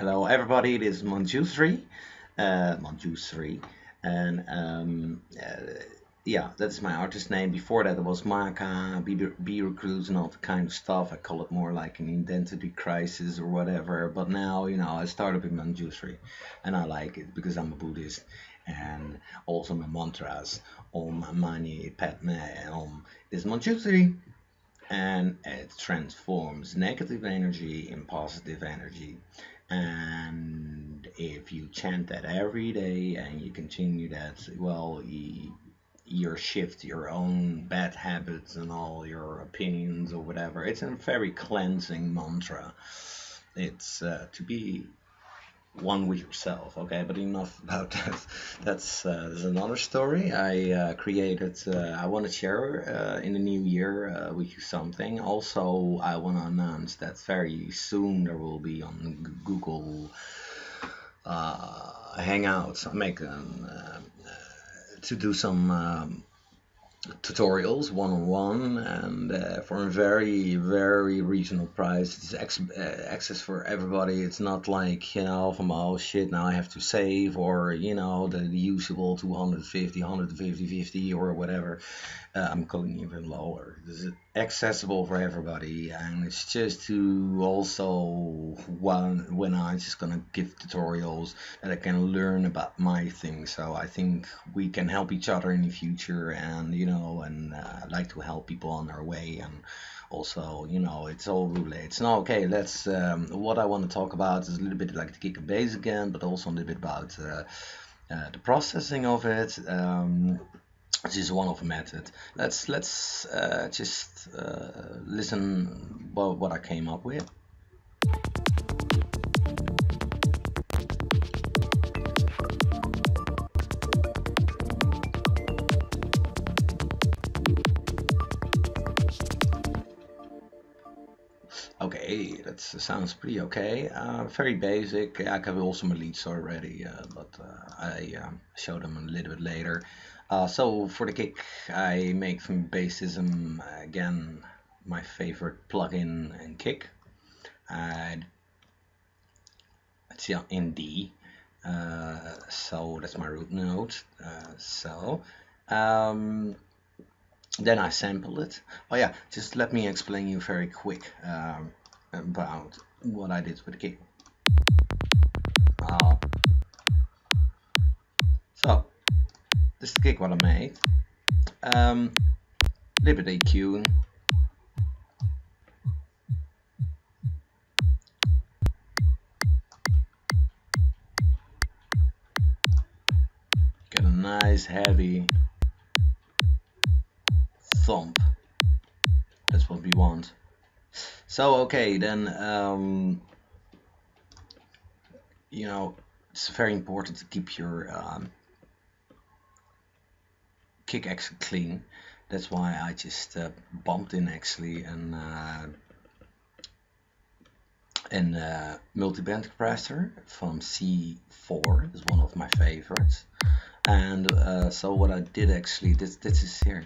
Hello, everybody. This is Manjushri, Manjushri, and yeah, that's my artist name. Before that, it was Maka, B Recruits, and all the kind of stuff. I call it more like an identity crisis or whatever. But now, I started with Manjushri, and I like it because I'm a Buddhist, and also my mantras Om Mani Padme Om is Manjushri, and it transforms negative energy in positive energy. And if you chant that every day and you continue that, well, you shift your own bad habits and all your opinions or whatever. It's a very cleansing mantra. It's to be one with yourself. Okay, but enough about that. That's another story. I created. I want to share in the new year with you something. Also, I want to announce that very soon there will be on Google Hangouts. Make to do some tutorials one-on-one, and for a very very reasonable price. It's access for everybody. It's not like, from, oh shit, now I have to save, or the usual 250 150 or whatever. I'm going even lower. This is accessible for everybody, and it's just to also, when I'm just gonna give tutorials, that I can learn about my thing. So I think we can help each other in the future, and I like to help people on their way. And also, it's all related. So now, okay, let's. What I want to talk about is a little bit like the kick and bass again, but also a little bit about the processing of it. This is one of the method. Let's just listen what I came up with. Okay, that sounds pretty okay. Very basic. I have also my leads already, but I show them a little bit later. So for the kick, I make from Bassism again my favorite plugin and kick. It's in D, so that's my root note. Um, then I sample it. Oh yeah, just let me explain you very quick about what I did with the kick. Uh, so this is the kick what I made. Little bit EQing. Get a nice heavy thump. That's what we want. So okay, then it's very important to keep your kick actually clean. That's why I just bumped in actually and multi-band compressor from C4 is one of my favorites. And so what I did actually, this is here.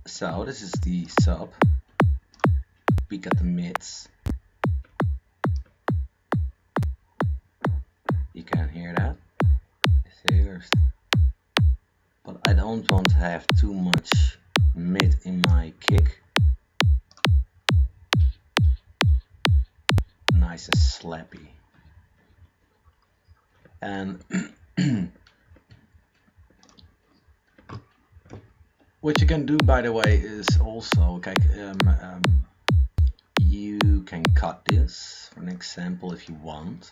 So this is the sub, peak at the mids. You can hear that. But I don't want to have too much mid in my kick. Nice and slappy. And what you can do, by the way, is also, okay, you can cut this for an example if you want,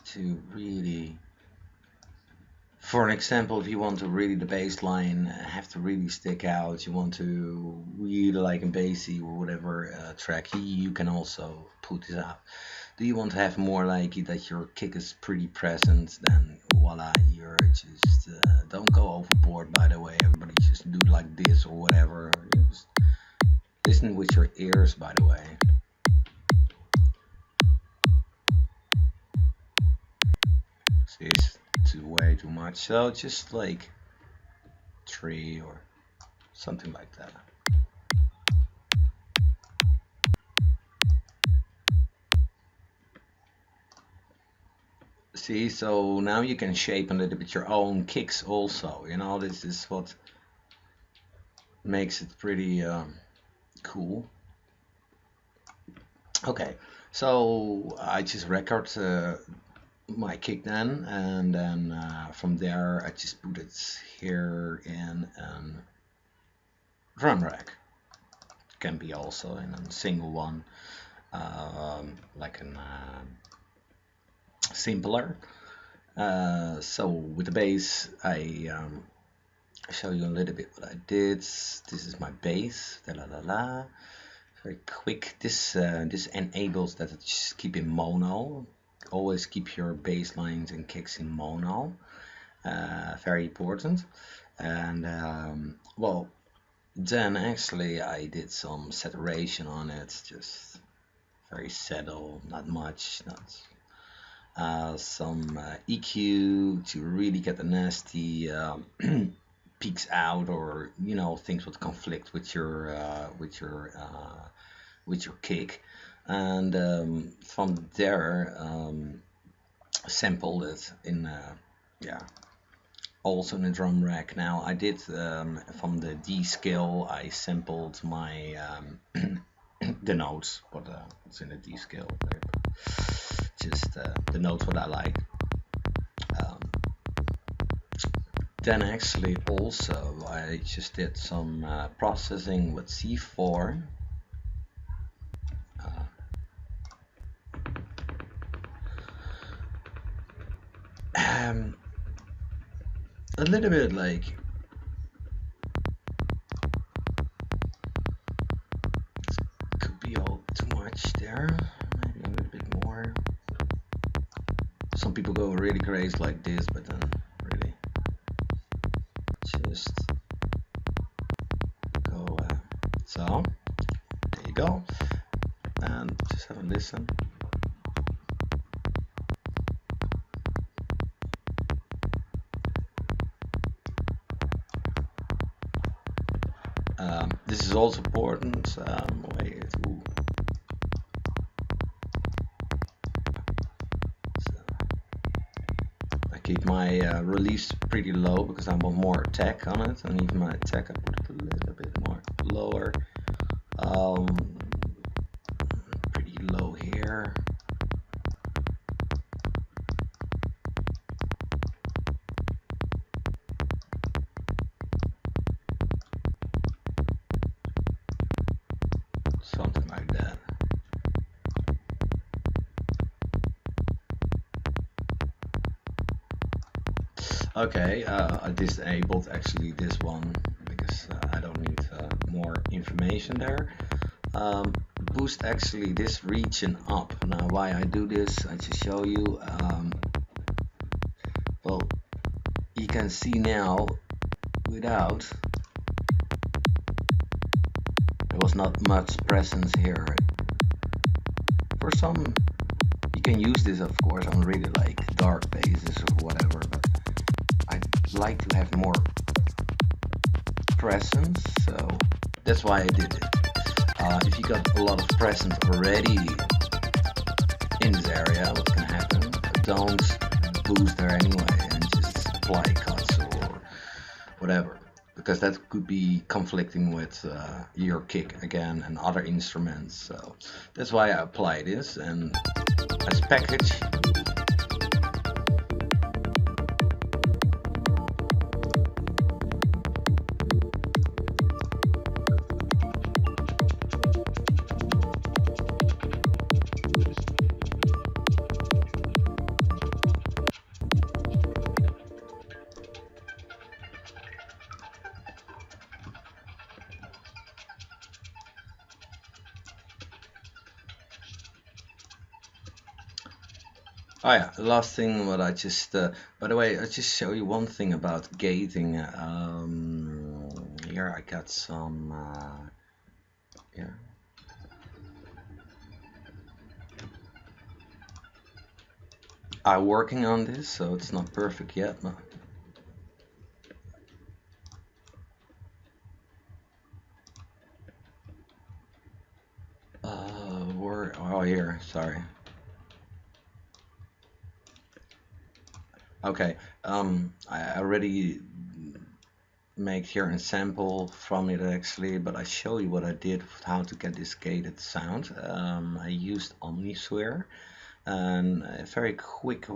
to really, for an example, if you want to really the bass line have to really stick out, you want to really like a bassy or whatever track, you can also put this out. Do you want to have more like that your kick is pretty present, then voila, you're just don't go overboard, by the way. Everybody just do like this or whatever. Just listen with your ears, by the way. This is way too much. So just like 3 or something like that. See, so now you can shape a little bit your own kicks also, you know, this is what makes it pretty cool. Okay, so I just record my kick then, and then from there I just put it here in a drum rack. Can be also in a single one, like a simpler. So with the bass, I show you a little bit what I did. This is my bass. La la la. Very quick. This enables that it just keep in mono. Always keep your bass lines and kicks in mono. Very important. And well, then actually I did some saturation on it. Just very subtle, not much, not some EQ to really get the nasty peaks out, or you know, things would conflict with your kick, and from there sampled it in yeah, also in a drum rack. Now I did from the D scale I sampled my the notes, what's in the D scale, just the notes what I like. Then actually also I just did some processing with C4. A little bit like could be all too much there, maybe a little bit more. Some people go really crazy like this, but then really just go so there you go, and just have a listen. This is also important. Wait, so I keep my release pretty low because I want more attack on it, and even my attack I put it a little bit more lower. Pretty low here. Something like that. Okay, I disabled actually this one because I don't need more information there. Boost actually this region up. Now why I do this, I just show you. Well, you can see now without, there was not much presence here. For some, you can use this of course on really like dark basses or whatever, but I like to have more presence, so that's why I did it. If you got a lot of presence already in this area, what's gonna happen? Don't boost there anyway and just apply cuts or whatever, because that could be conflicting with your kick again and other instruments. So that's why I apply this, and as package oh yeah, the last thing what I just, by the way, I just show you one thing about gating. Here I got some, yeah. I'm working on this, so it's not perfect yet, but here, sorry. Okay, I already make here a sample from it actually, but I show you what I did with how to get this gated sound. I used Omnisphere, and a very quick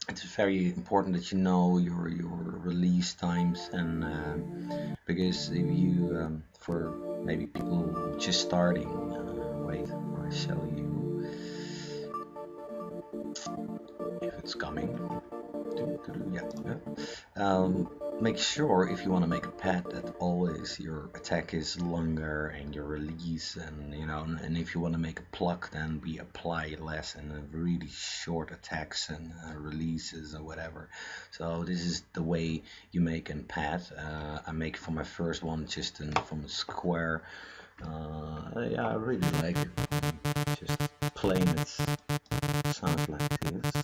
it's very important that you know your release times, and because if you for maybe people just starting, wait, I show you if it's coming. Yeah, yeah. Make sure if you want to make a pad that always your attack is longer and your release, and you know, and if you want to make a pluck, then we apply less and really short attacks and releases or whatever. So this is the way you make a pad. I make for my first one just from a square. Yeah, I really like it. Just plain it sounds like this.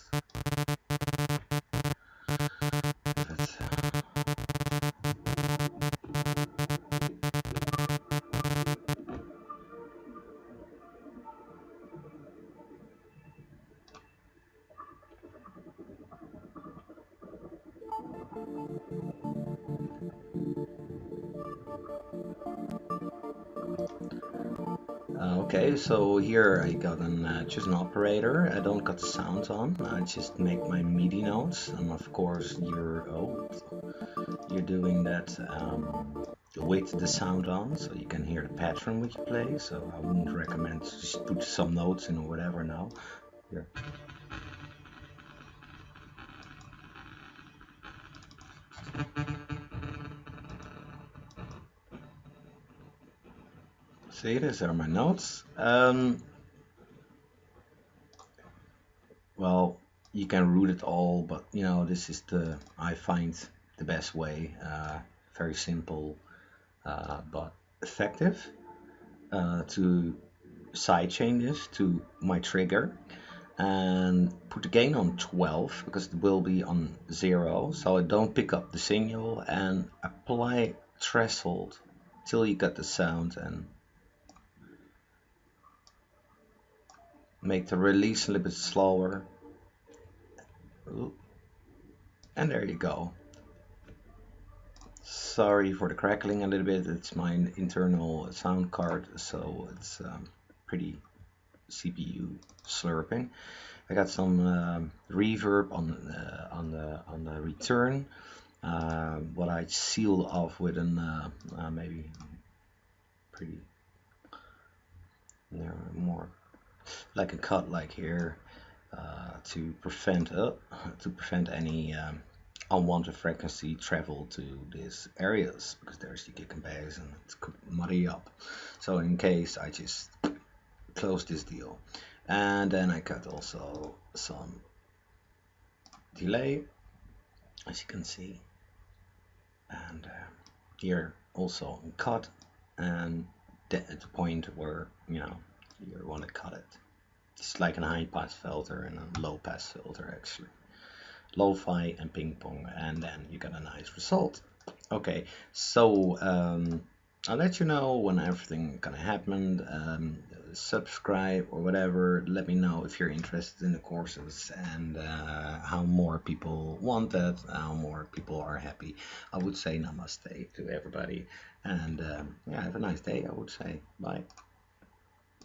Okay, so here I got just an operator. I don't got the sound on. I just make my MIDI notes, and of course you're doing that with the sound on, so you can hear the pattern which you play. So I wouldn't recommend to just put some notes in or whatever now. Here. See, these are my notes. Well, you can root it all, but you know, this is I find the best way. Very simple, but effective. To sidechain this to my trigger and put the gain on 12 because it will be on 0, so I don't pick up the signal, and apply threshold till you get the sound, and make the release a little bit slower. Ooh. And there you go. Sorry for the crackling a little bit, it's my internal sound card, so it's pretty CPU slurping. I got some reverb on the return, what I sealed off with an maybe pretty more like a cut like here, to prevent any unwanted frequency travel to these areas, because there's the kick and bass and it could muddy up. So in case, I just close this deal, and then I cut also some delay, as you can see, and here also cut, and at the point where you want to cut it. It's like a high pass filter and a low pass filter actually. Lo-fi and ping pong, and then you get a nice result. Okay, so I'll let you know when everything gonna happen. Subscribe or whatever. Let me know if you're interested in the courses, and how more people want that, how more people are happy. I would say namaste to everybody, and yeah, have a nice day. I would say bye.